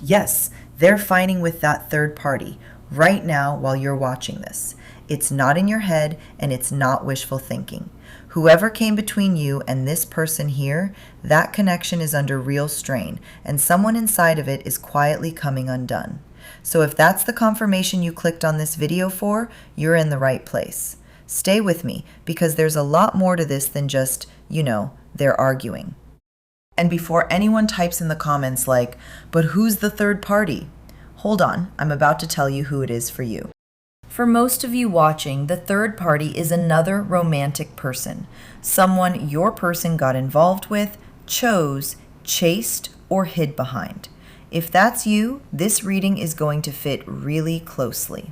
Yes, they're fighting with that third party right now while you're watching this. It's not in your head and it's not wishful thinking. Whoever came between you and this person here, that connection is under real strain, and someone inside of it is quietly coming undone. So if that's the confirmation you clicked on this video for, you're in the right place. Stay with me, because there's a lot more to this than just, they're arguing. And before anyone types in the comments like, but who's the third party? Hold on, I'm about to tell you who it is for you. For most of you watching, the third party is another romantic person, someone your person got involved with, chose, chased, or hid behind. If that's you, this reading is going to fit really closely.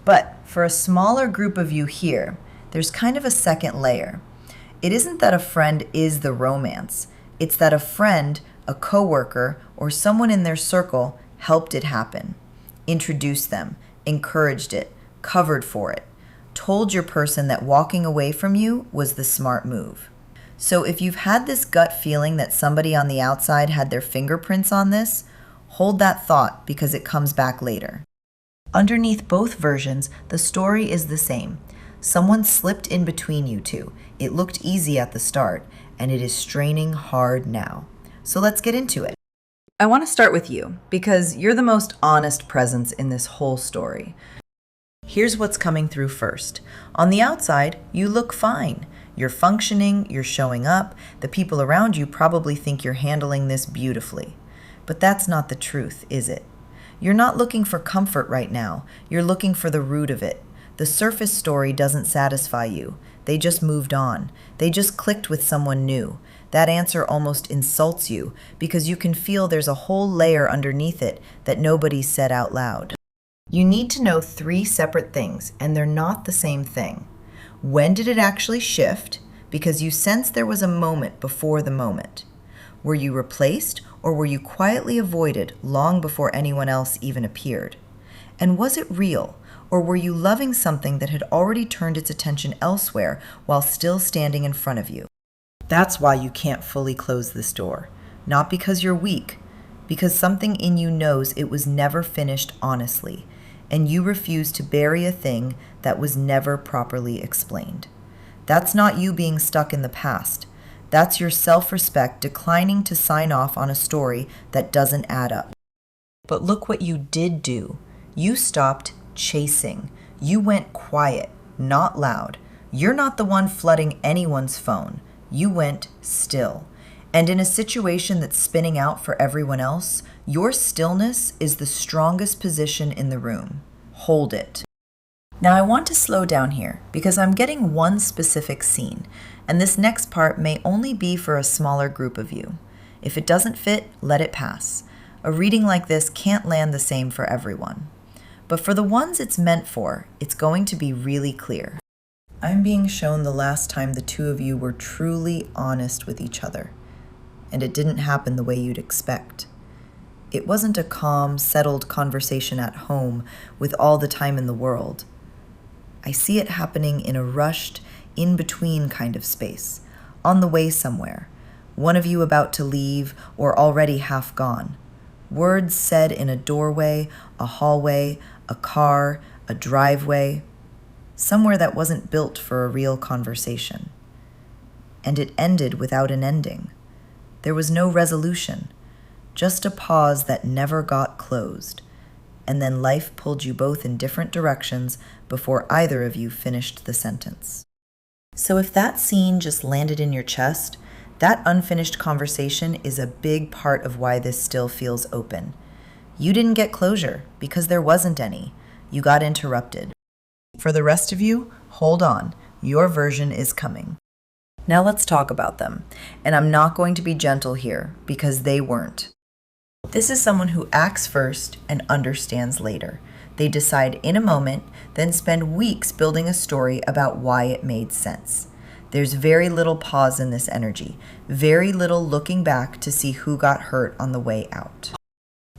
But for a smaller group of you here, there's kind of a second layer. It isn't that a friend is the romance. It's that a friend, a coworker, or someone in their circle helped it happen, introduced them, encouraged it, covered for it, told your person that walking away from you was the smart move. So if you've had this gut feeling that somebody on the outside had their fingerprints on this, hold that thought, because it comes back later. Underneath both versions, the story is the same. Someone slipped in between you two. It looked easy at the start, and it is straining hard now. So let's get into it. I want to start with you, because you're the most honest presence in this whole story. Here's what's coming through first. On the outside, you look fine. You're functioning, you're showing up. The people around you probably think you're handling this beautifully. But that's not the truth, is it? You're not looking for comfort right now. You're looking for the root of it. The surface story doesn't satisfy you. They just moved on. They just clicked with someone new. That answer almost insults you, because you can feel there's a whole layer underneath it that nobody said out loud. You need to know 3 separate things, and they're not the same thing. When did it actually shift? Because you sensed there was a moment before the moment. Were you replaced, or were you quietly avoided long before anyone else even appeared? And was it real, or were you loving something that had already turned its attention elsewhere while still standing in front of you? That's why you can't fully close this door. Not because you're weak, because something in you knows it was never finished honestly, and you refuse to bury a thing that was never properly explained. That's not you being stuck in the past. That's your self-respect declining to sign off on a story that doesn't add up. But look what you did do. You stopped chasing. You went quiet, not loud. You're not the one flooding anyone's phone. You went still. And in a situation that's spinning out for everyone else, your stillness is the strongest position in the room. Hold it. Now I want to slow down here, because I'm getting one specific scene, and this next part may only be for a smaller group of you. If it doesn't fit, let it pass. A reading like this can't land the same for everyone. But for the ones it's meant for, it's going to be really clear. I'm being shown the last time the two of you were truly honest with each other, and it didn't happen the way you'd expect. It wasn't a calm, settled conversation at home with all the time in the world. I see it happening in a rushed, in-between kind of space, on the way somewhere, one of you about to leave or already half gone. Words said in a doorway, a hallway, a car, a driveway, somewhere that wasn't built for a real conversation. And it ended without an ending. There was no resolution, just a pause that never got closed. And then life pulled you both in different directions before either of you finished the sentence. So if that scene just landed in your chest, that unfinished conversation is a big part of why this still feels open. You didn't get closure because there wasn't any. You got interrupted. For the rest of you, hold on. Your version is coming. Now let's talk about them. And I'm not going to be gentle here because they weren't. This is someone who acts first and understands later. They decide in a moment, then spend weeks building a story about why it made sense. There's very little pause in this energy, very little looking back to see who got hurt on the way out.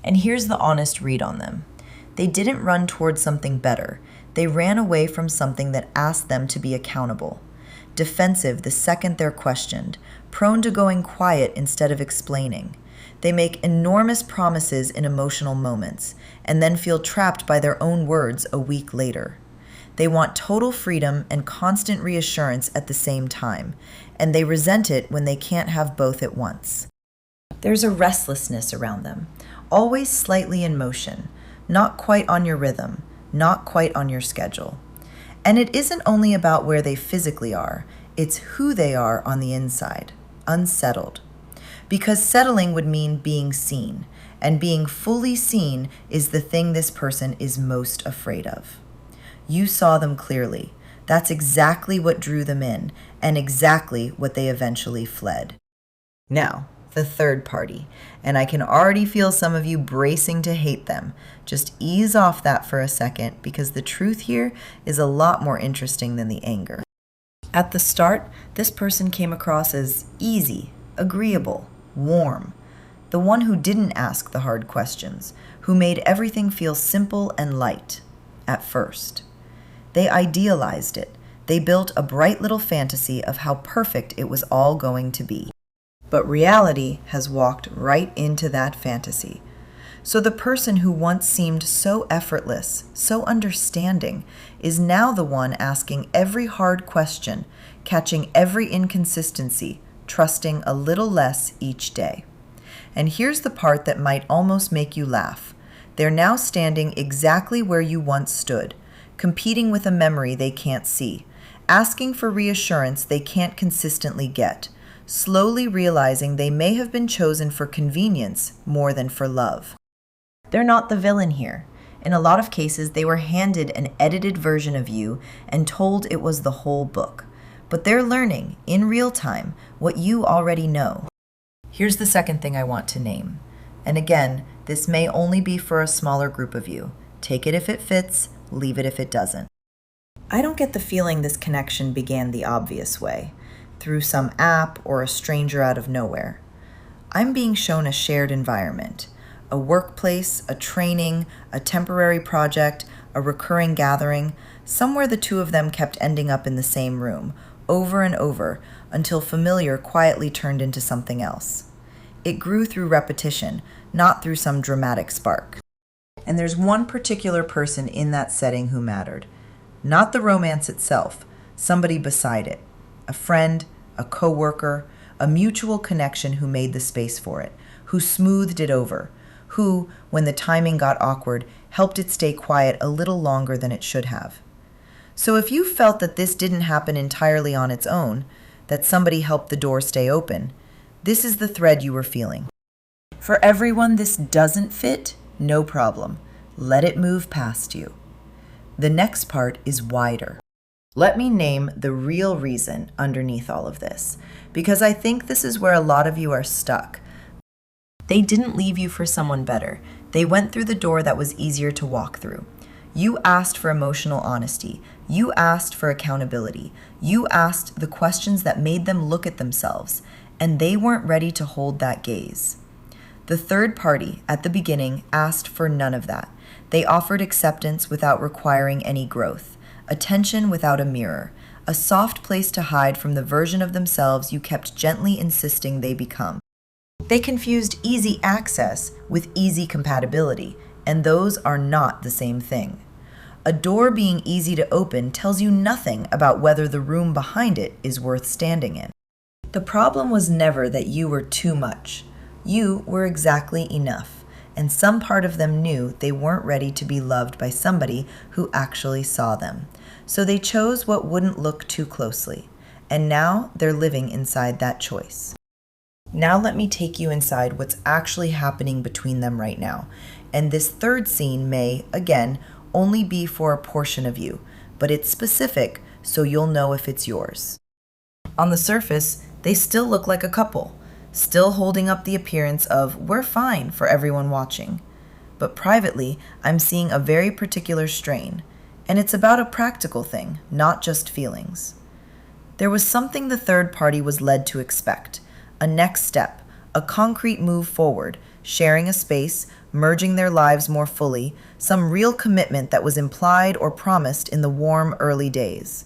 And here's the honest read on them. They didn't run towards something better. They ran away from something that asked them to be accountable. Defensive the second they're questioned, prone to going quiet instead of explaining. They make enormous promises in emotional moments and then feel trapped by their own words a week later. They want total freedom and constant reassurance at the same time, and they resent it when they can't have both at once. There's a restlessness around them, always slightly in motion, not quite on your rhythm, not quite on your schedule. And it isn't only about where they physically are, it's who they are on the inside, unsettled. Because settling would mean being seen, and being fully seen is the thing this person is most afraid of. You saw them clearly. That's exactly what drew them in, and exactly what they eventually fled. Now, the third party, and I can already feel some of you bracing to hate them. Just ease off that for a second, because the truth here is a lot more interesting than the anger. At the start, this person came across as easy, agreeable, warm, the one who didn't ask the hard questions, who made everything feel simple and light, at first. They idealized it. They built a bright little fantasy of how perfect it was all going to be. But reality has walked right into that fantasy. So the person who once seemed so effortless, so understanding, is now the one asking every hard question, catching every inconsistency, trusting a little less each day. And here's the part that might almost make you laugh. They're now standing exactly where you once stood, competing with a memory they can't see, asking for reassurance they can't consistently get, slowly realizing they may have been chosen for convenience more than for love. They're not the villain here. In a lot of cases, they were handed an edited version of you and told it was the whole book. But they're learning, in real time, what you already know. Here's the second thing I want to name. And again, this may only be for a smaller group of you. Take it if it fits, leave it if it doesn't. I don't get the feeling this connection began the obvious way, through some app or a stranger out of nowhere. I'm being shown a shared environment, a workplace, a training, a temporary project, a recurring gathering, somewhere the two of them kept ending up in the same room, over and over, until familiar quietly turned into something else. It grew through repetition, not through some dramatic spark. And there's one particular person in that setting who mattered. Not the romance itself, somebody beside it. A friend, a coworker, a mutual connection who made the space for it, who smoothed it over, who, when the timing got awkward, helped it stay quiet a little longer than it should have. So if you felt that this didn't happen entirely on its own, that somebody helped the door stay open, this is the thread you were feeling. For everyone this doesn't fit, no problem. Let it move past you. The next part is wider. Let me name the real reason underneath all of this, because I think this is where a lot of you are stuck. They didn't leave you for someone better. They went through the door that was easier to walk through. You asked for emotional honesty. You asked for accountability. You asked the questions that made them look at themselves, and they weren't ready to hold that gaze. The third party, at the beginning, asked for none of that. They offered acceptance without requiring any growth, attention without a mirror, a soft place to hide from the version of themselves you kept gently insisting they become. They confused easy access with easy compatibility, and those are not the same thing. A door being easy to open tells you nothing about whether the room behind it is worth standing in. The problem was never that you were too much. You were exactly enough, and some part of them knew they weren't ready to be loved by somebody who actually saw them. So they chose what wouldn't look too closely, and now they're living inside that choice. Now let me take you inside what's actually happening between them right now, and this third scene may, again, only be for a portion of you, but it's specific, so you'll know if it's yours. On the surface, they still look like a couple, still holding up the appearance of "we're fine" for everyone watching. But privately, I'm seeing a very particular strain, and it's about a practical thing, not just feelings. There was something the third party was led to expect, a next step, a concrete move forward, sharing a space, merging their lives more fully, some real commitment that was implied or promised in the warm early days.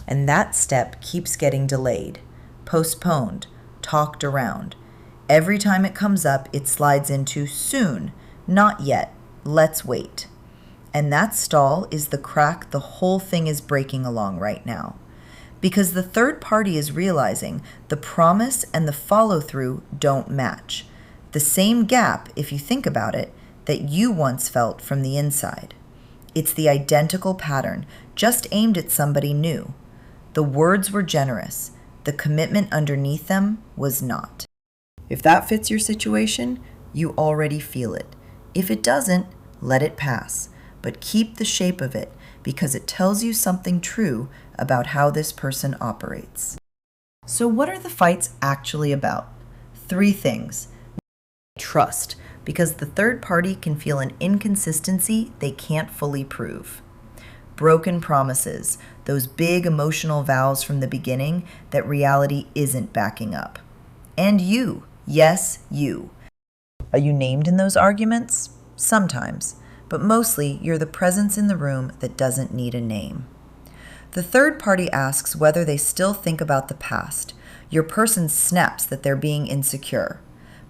And that step keeps getting delayed, postponed, talked around. Every time it comes up, it slides into soon, not yet, let's wait. And that stall is the crack the whole thing is breaking along right now. Because the third party is realizing the promise and the follow-through don't match. The same gap, if you think about it, that you once felt from the inside. It's the identical pattern, just aimed at somebody new. The words were generous. The commitment underneath them was not. If that fits your situation, you already feel it. If it doesn't, let it pass. But keep the shape of it because it tells you something true about how this person operates. So what are the fights actually about? 3 things. Trust, because the third party can feel an inconsistency they can't fully prove. Broken promises, those big emotional vows from the beginning that reality isn't backing up. And you, yes, you. Are you named in those arguments? Sometimes, but mostly you're the presence in the room that doesn't need a name. The third party asks whether they still think about the past. Your person snaps that they're being insecure.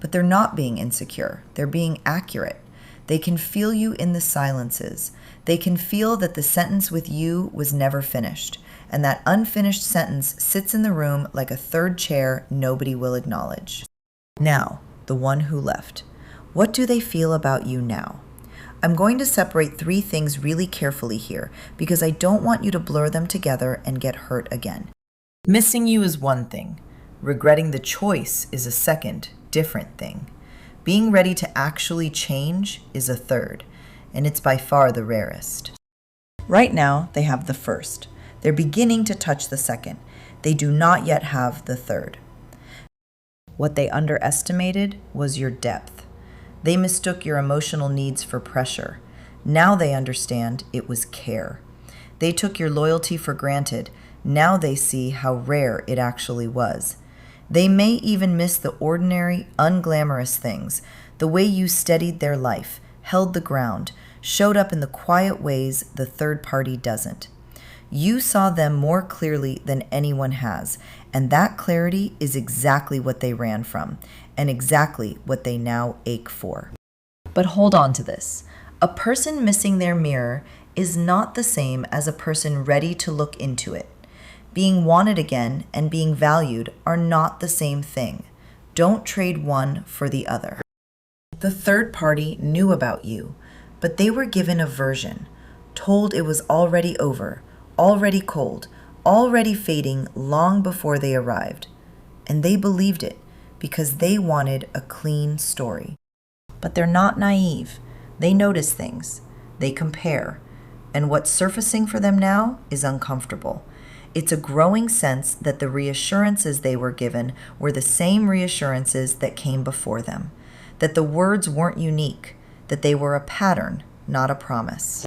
But they're not being insecure. They're being accurate. They can feel you in the silences. They can feel that the sentence with you was never finished, and that unfinished sentence sits in the room like a third chair nobody will acknowledge. Now, the one who left. What do they feel about you now? I'm going to separate 3 things really carefully here because I don't want you to blur them together and get hurt again. Missing you is one thing. Regretting the choice is a second, different thing. Being ready to actually change is a third, and it's by far the rarest. Right now, they have the first. They're beginning to touch the second. They do not yet have the third. What they underestimated was your depth. They mistook your emotional needs for pressure. Now they understand it was care. They took your loyalty for granted. Now they see how rare it actually was. They may even miss the ordinary, unglamorous things, the way you steadied their life, held the ground, showed up in the quiet ways the third party doesn't. You saw them more clearly than anyone has, and that clarity is exactly what they ran from, and exactly what they now ache for. But hold on to this. A person missing their mirror is not the same as a person ready to look into it. Being wanted again and being valued are not the same thing. Don't trade one for the other. The third party knew about you, but they were given a version, told it was already over, already cold, already fading long before they arrived. And they believed it because they wanted a clean story. But they're not naive. They notice things. They compare. And what's surfacing for them now is uncomfortable. It's a growing sense that the reassurances they were given were the same reassurances that came before them, that the words weren't unique, that they were a pattern, not a promise.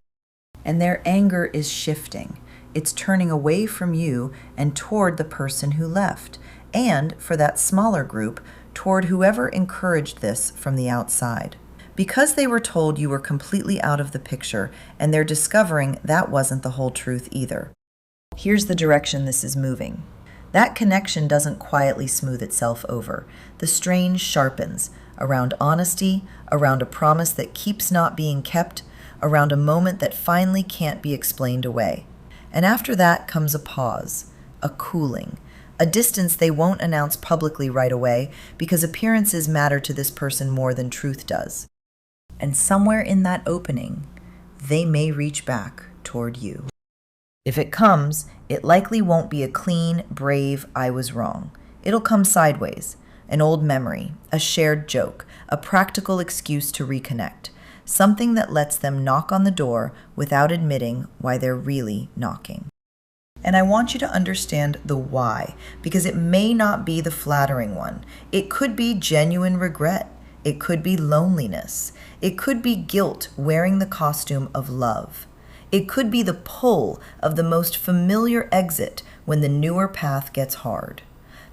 And their anger is shifting. It's turning away from you and toward the person who left, and for that smaller group, toward whoever encouraged this from the outside. Because they were told you were completely out of the picture, and they're discovering that wasn't the whole truth either. Here's the direction this is moving. That connection doesn't quietly smooth itself over. The strain sharpens around honesty, around a promise that keeps not being kept, around a moment that finally can't be explained away. And after that comes a pause, a cooling, a distance they won't announce publicly right away because appearances matter to this person more than truth does. And somewhere in that opening, they may reach back toward you. If it comes, it likely won't be a clean, brave, I was wrong. It'll come sideways, an old memory, a shared joke, a practical excuse to reconnect, something that lets them knock on the door without admitting why they're really knocking. And I want you to understand the why, because it may not be the flattering one. It could be genuine regret. It could be loneliness. It could be guilt wearing the costume of love. It could be the pull of the most familiar exit when the newer path gets hard.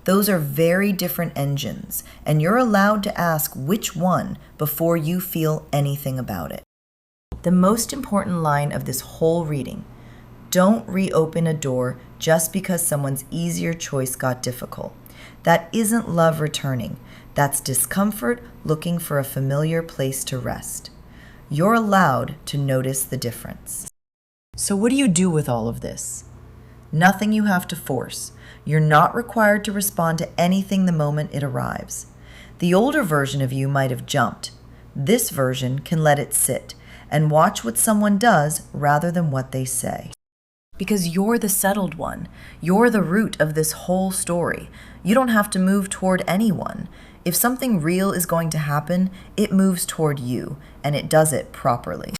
Those are very different engines, and you're allowed to ask which one before you feel anything about it. The most important line of this whole reading: don't reopen a door just because someone's easier choice got difficult. That isn't love returning. That's discomfort looking for a familiar place to rest. You're allowed to notice the difference. So what do you do with all of this? Nothing you have to force. You're not required to respond to anything the moment it arrives. The older version of you might have jumped. This version can let it sit and watch what someone does rather than what they say. Because you're the settled one. You're the root of this whole story. You don't have to move toward anyone. If something real is going to happen, it moves toward you, and it does it properly.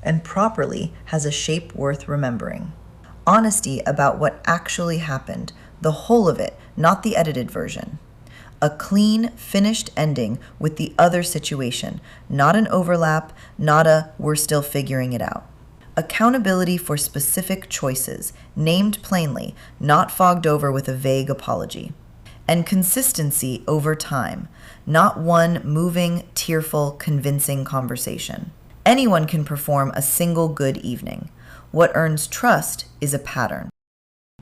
And properly has a shape worth remembering. Honesty about what actually happened, the whole of it, not the edited version. A clean, finished ending with the other situation, not an overlap, not a we're still figuring it out. Accountability for specific choices, named plainly, not fogged over with a vague apology. And consistency over time, not one moving, tearful, convincing conversation. Anyone can perform a single good evening. What earns trust is a pattern.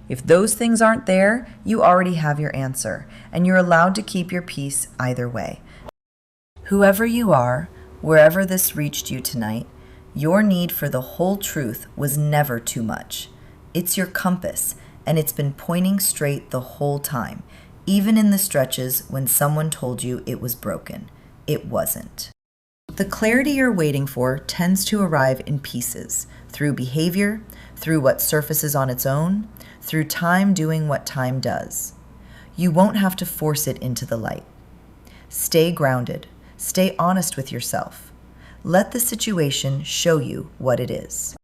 If those things aren't there, you already have your answer, and you're allowed to keep your peace either way. Whoever you are, wherever this reached you tonight, your need for the whole truth was never too much. It's your compass, and it's been pointing straight the whole time, even in the stretches when someone told you it was broken. It wasn't. The clarity you're waiting for tends to arrive in pieces, through behavior, through what surfaces on its own, through time doing what time does. You won't have to force it into the light. Stay grounded. Stay honest with yourself. Let the situation show you what it is.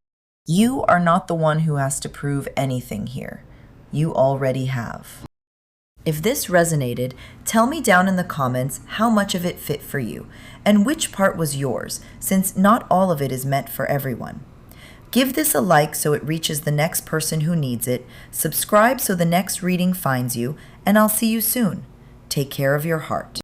You are not the one who has to prove anything here. You already have. If this resonated, tell me down in the comments how much of it fit for you and which part was yours, since not all of it is meant for everyone. Give this a like so it reaches the next person who needs it, subscribe so the next reading finds you, and I'll see you soon. Take care of your heart.